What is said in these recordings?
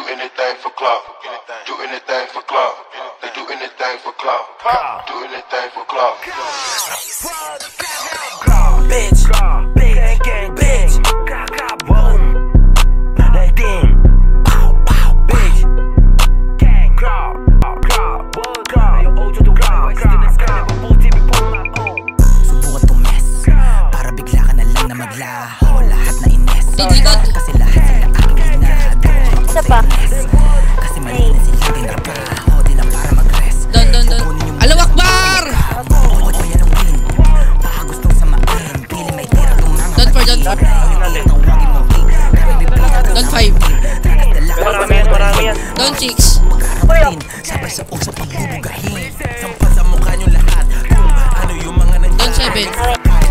anything for clout. Do anything for clout. They do anything for clout. Do anything for clout. Bitch, gang gang bitch, boom, lighting, bitch, gang, subukan to mess, para bigla ka na lang na maglaho. Lahat na ines, kasi lahat sila aking ginagawa. Isa pa. Kasi mali na sila tinrabaho, di na para mag-rest. Don. Allahu Akbar! Don 5. Marami yan. Don 6. Sabay sa usap ang bubugahin. Sampal sa mukha nyo lahat. Ano yung mga Don 7.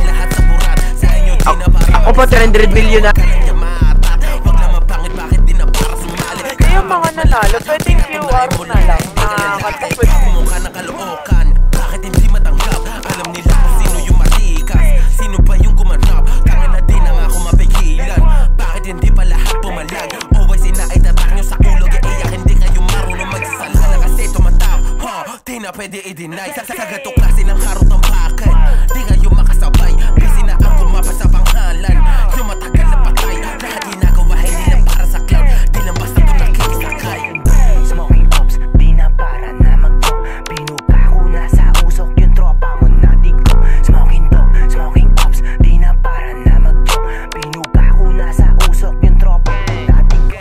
lahat sa burat. Sa inyo di na para Ako pa 300 billion na. Wag na mapangit, bakit di na para sumali. Yung mga nanalo, pwedeng QR na lang. Nakakatapos. Kumukha ng kalookan. Bakit hindi matanggap? Alam nila kung sino yung matikas. Sino ba yung gumanap? Kaya na din ang ako mapigilan. Bakit hindi pa lahat pumalag? Always inaitatak nyo sa ulo. Iiyak hindi kayo marunong magsasala na kasi tumataw. Di na pwede i-deny. Sa gato klase ng harot ang bakit. Di kayo makasabay. Busy na ang gumapa sa panghalan. Yung matagal na patay. Lahat ginagawa hindi lang para sa cloud. Di lang basta ito nakikisakay. Smoking pops, di na para na mag-talk. Pinuka ko na sa usok yung tropa mo na digto. Smoking pops, di na para na mag-talk. Pinuka ko na sa usok yung tropa mo na digto.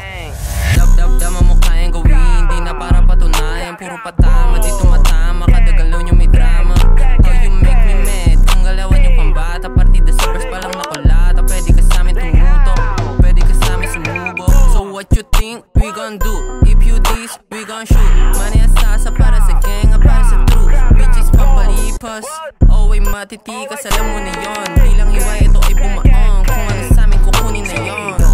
Dama mo kayang gawin, di na para patunayan. Puro patama, di tumatama, kadagalaw nyo may drama. How you make me mad, kung galawan yung pambata. Partida sa first pa lang nakulata. Pwede ka sa amin tumuto, pwede ka sa amin sumubok. So what you think we gon' do? If you diss, we gon' shoot. Money asasa para sa gang, para sa truth. Bitches pampalipas, always matitikas, alam mo na yon. Di lang iwa, ito ay bumaong. Kung ano sa amin kukunin na yon.